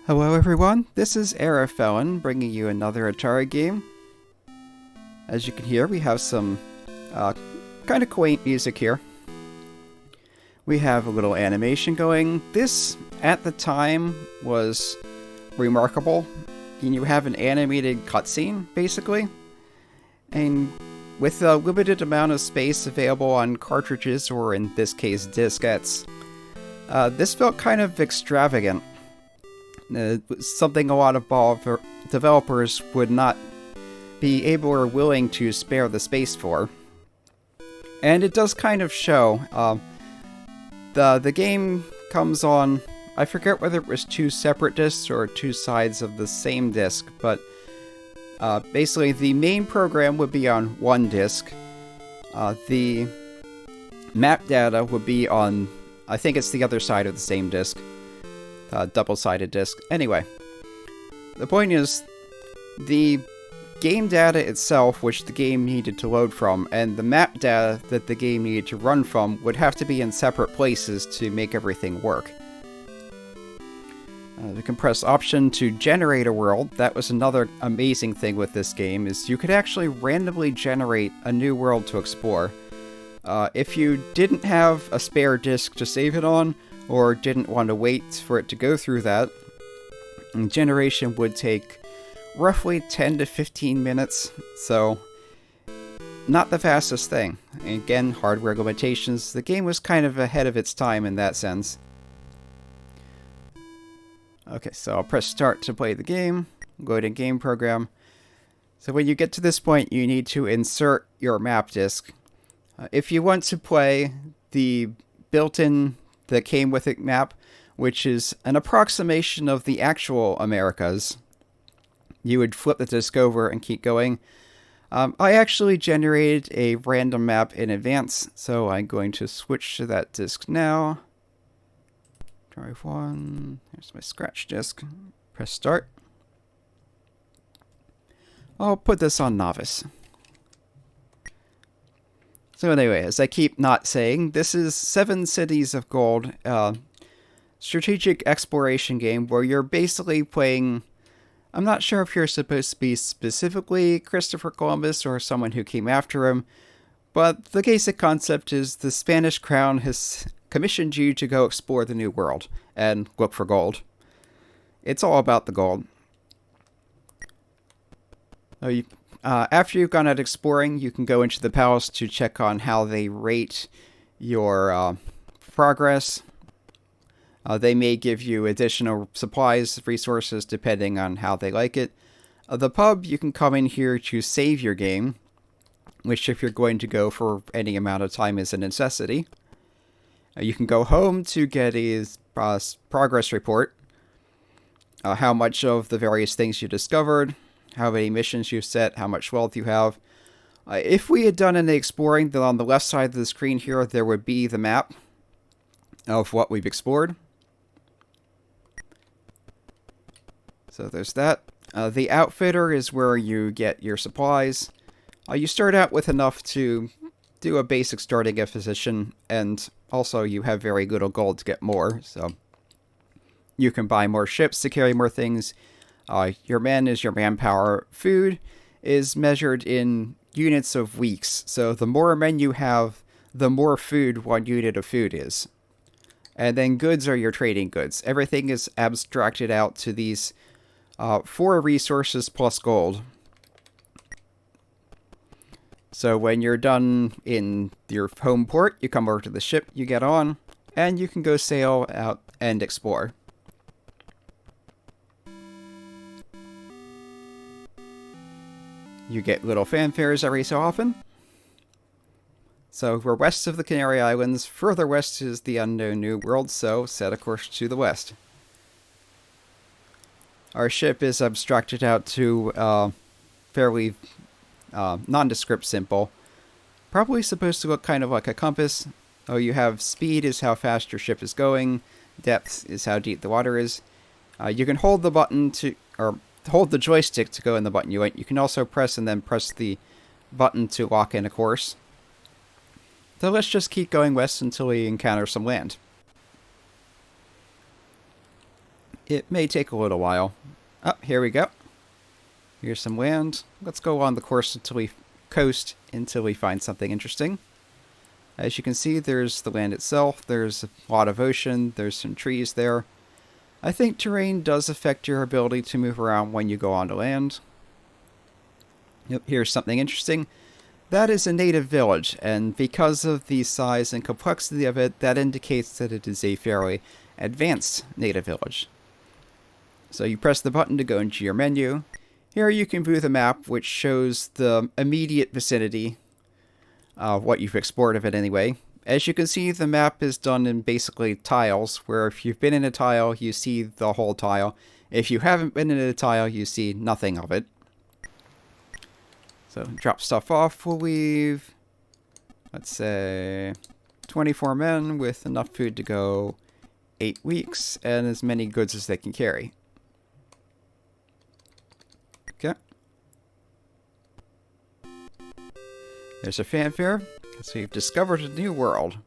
Hello everyone, this is Felon bringing you another Atari game. As you can hear, we have some kind of quaint music here. We have a little animation going. This, at the time, was remarkable. And you have an animated cutscene, basically. And with a limited amount of space available on cartridges, or in this case, diskettes, this felt kind of extravagant. Something a lot of developers would not be able or willing to spare the space for. And it does kind of show. The game comes on, I forget whether it was two separate discs or two sides of the same disc, but basically the main program would be on one disc. The map data would be on, I think it's the other side of the same disc. Double-sided disc. Anyway, the point is, the game data itself, which the game needed to load from, and the map data that the game needed to run from would have to be in separate places to make everything work. You can press Option to generate a world. That was another amazing thing with this game, is you could actually randomly generate a new world to explore. If you didn't have a spare disk to save it on, or didn't want to wait for it to go through that, generation would take roughly 10 to 15 minutes, so not the fastest thing. And again, hardware limitations. The game was kind of ahead of its time in that sense. Okay, so I'll press start to play the game, go to game program. So when you get to this point, you need to insert your map disk. If you want to play the built-in that came with it map, which is an approximation of the actual Americas, you would flip the disk over and keep going. I actually generated a random map in advance, so I'm going to switch to that disk now. Drive 1, here's my scratch disk. Press start. I'll put this on novice. So anyway, as I keep not saying, this is 7 Cities of Gold, strategic exploration game where you're basically playing. I'm not sure if you're supposed to be specifically Christopher Columbus or someone who came after him, but the basic concept is the Spanish crown has commissioned you to go explore the New World and look for gold. It's all about the gold. After you've gone out exploring, you can go into the palace to check on how they rate your progress. They may give you additional supplies, resources, depending on how they like it. The pub, you can come in here to save your game, which if you're going to go for any amount of time is a necessity. You can go home to get a progress report, how much of the various things you discovered, how many missions you've set, how much wealth you have. If we had done any exploring, then on the left side of the screen here, there would be the map of what we've explored. So there's that. The outfitter is where you get your supplies. You start out with enough to do a basic starting position, and also you have very little gold to get more, so you can buy more ships to carry more things. Your men is your manpower. Food is measured in units of weeks. So the more men you have, the more food 1 unit of food is. And then goods are your trading goods. Everything is abstracted out to these 4 resources plus gold. So when you're done in your home port, you come over to the ship, you get on, and you can go sail out and explore. You get little fanfares every so often. So we're west of the Canary Islands. Further west is the unknown New World, so set a course to the west. Our ship is abstracted out to fairly nondescript simple. Probably supposed to look kind of like a compass. Oh, you have speed is how fast your ship is going. Depth is how deep the water is. You can hold the button to, or hold the joystick to go in the button you want. You can also press and then press the button to lock in a course. So let's just keep going west until we encounter some land. It may take a little while. Oh, here we go. Here's some land. Let's go on the course until we find something interesting. As you can see, there's the land itself. There's a lot of ocean. There's some trees there. I think terrain does affect your ability to move around when you go onto land. Yep, here's something interesting. That is a native village, and because of the size and complexity of it, that indicates that it is a fairly advanced native village. So you press the button to go into your menu. Here you can view the map, which shows the immediate vicinity of what you've explored of it anyway. As you can see, the map is done in basically tiles, where if you've been in a tile, you see the whole tile. If you haven't been in a tile, you see nothing of it. So drop stuff off. We'll leave, let's say, 24 men with enough food to go 8 weeks and as many goods as they can carry. Okay. There's a fanfare. So you've discovered a new world.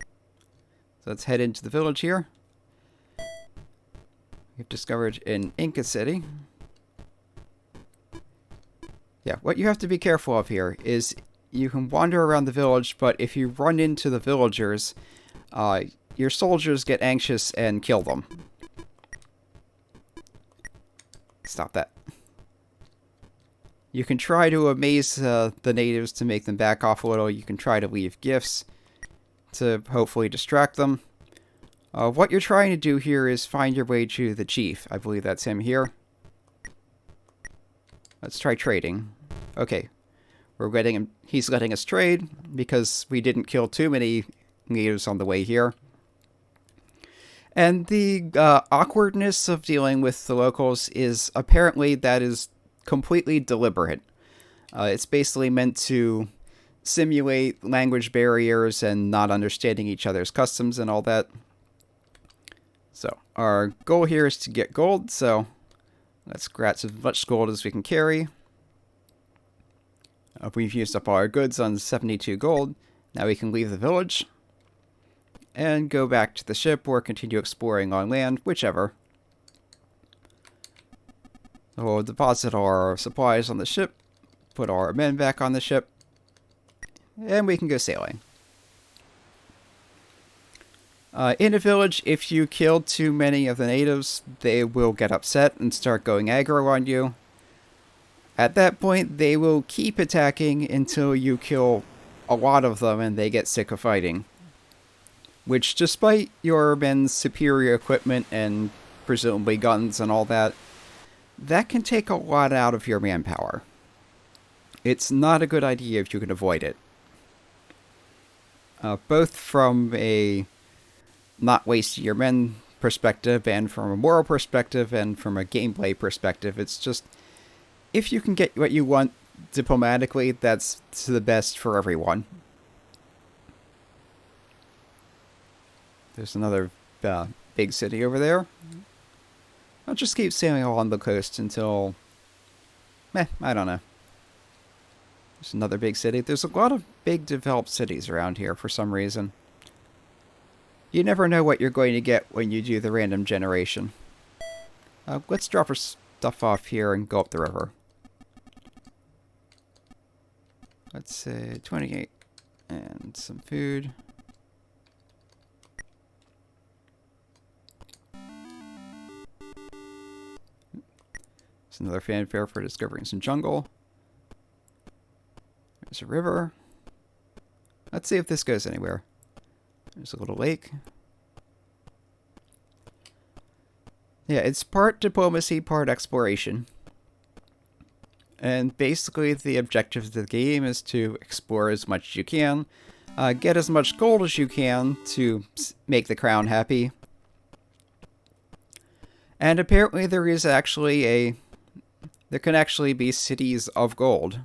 So let's head into the village here. We've discovered an Inca city. Yeah, what you have to be careful of here is you can wander around the village, but if you run into the villagers, your soldiers get anxious and kill them. Stop that. You can try to amaze the natives to make them back off a little. You can try to leave gifts to hopefully distract them. What you're trying to do here is find your way to the chief. I believe that's him here. Let's try trading. Okay. He's letting us trade because we didn't kill too many natives on the way here. And the awkwardness of dealing with the locals is apparently that is completely deliberate. It's basically meant to simulate language barriers and not understanding each other's customs and all that. So our goal here is to get gold, so let's grab as much gold as we can carry. We've used up all our goods on 72 gold. Now we can leave the village and go back to the ship or continue exploring on land, whichever. So we'll deposit our supplies on the ship, put our men back on the ship, and we can go sailing. In a village, if you kill too many of the natives, they will get upset and start going aggro on you. At that point, they will keep attacking until you kill a lot of them and they get sick of fighting. Which, despite your men's superior equipment and presumably guns and all that, that can take a lot out of your manpower. It's not a good idea if you can avoid it. Both from a not wasting your men perspective and from a moral perspective and from a gameplay perspective, it's just, if you can get what you want diplomatically, that's the best for everyone. There's another big city over there. I'll just keep sailing along the coast until, I don't know. There's another big city. There's a lot of big developed cities around here for some reason. You never know what you're going to get when you do the random generation. Let's drop our stuff off here and go up the river. Let's say 28 and some food. It's another fanfare for discovering some jungle. There's a river. Let's see if this goes anywhere. There's a little lake. Yeah, it's part diplomacy, part exploration. And basically the objective of the game is to explore as much as you can, get as much gold as you can to make the crown happy. And apparently there can actually be cities of gold.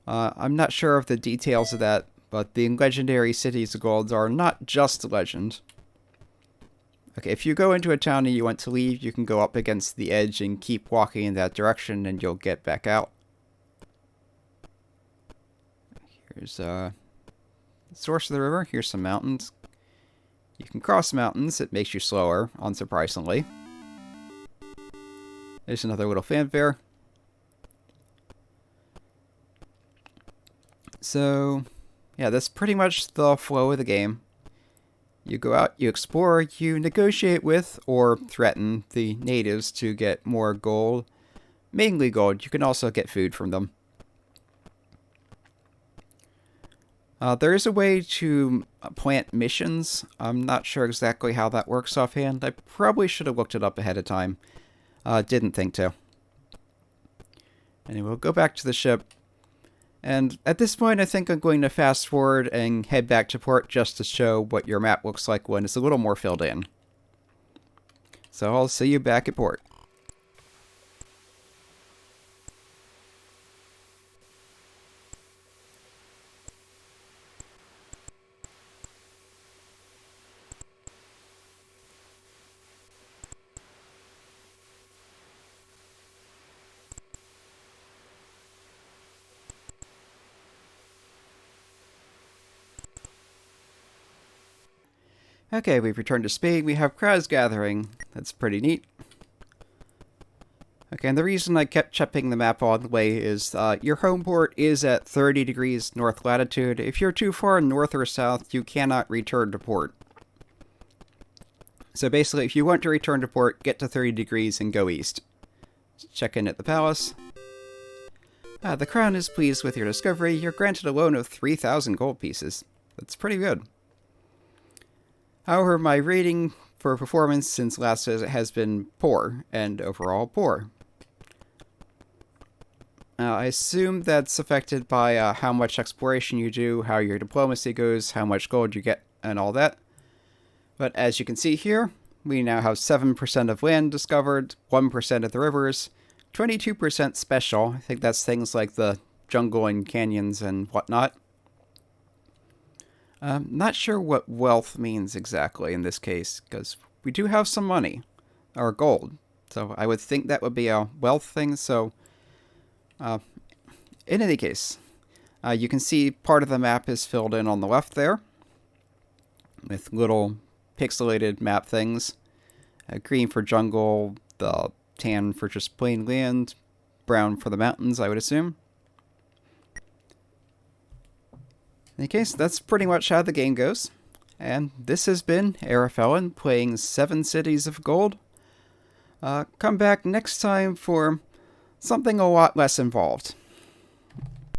I'm not sure of the details of that, but the legendary cities of gold are not just a legend. Okay, if you go into a town and you want to leave, you can go up against the edge and keep walking in that direction and you'll get back out. Here's the source of the river. Here's some mountains. You you can cross mountains, it makes you slower, unsurprisingly. There's another little fanfare. So, yeah, that's pretty much the flow of the game. You go out, you explore, you negotiate with or threaten the natives to get more gold. Mainly gold. You can also get food from them. There is a way to plant missions. I'm not sure exactly how that works offhand. I probably should have looked it up ahead of time. Didn't think to. Anyway, we'll go back to the ship. And at this point, I think I'm going to fast forward and head back to port just to show what your map looks like when it's a little more filled in. So I'll see you back at port. Okay, we've returned to Spain. We have crowds gathering. That's pretty neat. Okay, and the reason I kept checking the map all the way is your home port is at 30 degrees north latitude. If you're too far north or south, you cannot return to port. So basically, if you want to return to port, get to 30 degrees and go east. Check in at the palace. The crown is pleased with your discovery. You're granted a loan of 3,000 gold pieces. That's pretty good. However, my rating for performance since last visit has been poor, and overall poor. I assume that's affected by how much exploration you do, how your diplomacy goes, how much gold you get, and all that. But as you can see here, we now have 7% of land discovered, 1% of the rivers, 22% special. I think that's things like the jungle and canyons and whatnot. Not sure what wealth means exactly in this case, because we do have some money, or gold. So I would think that would be a wealth thing, so in any case, you can see part of the map is filled in on the left there, with little pixelated map things. Green for jungle, the tan for just plain land, brown for the mountains, I would assume. In any case, that's pretty much how the game goes. And this has been Arafellan playing 7 Cities of Gold. Come back next time for something a lot less involved.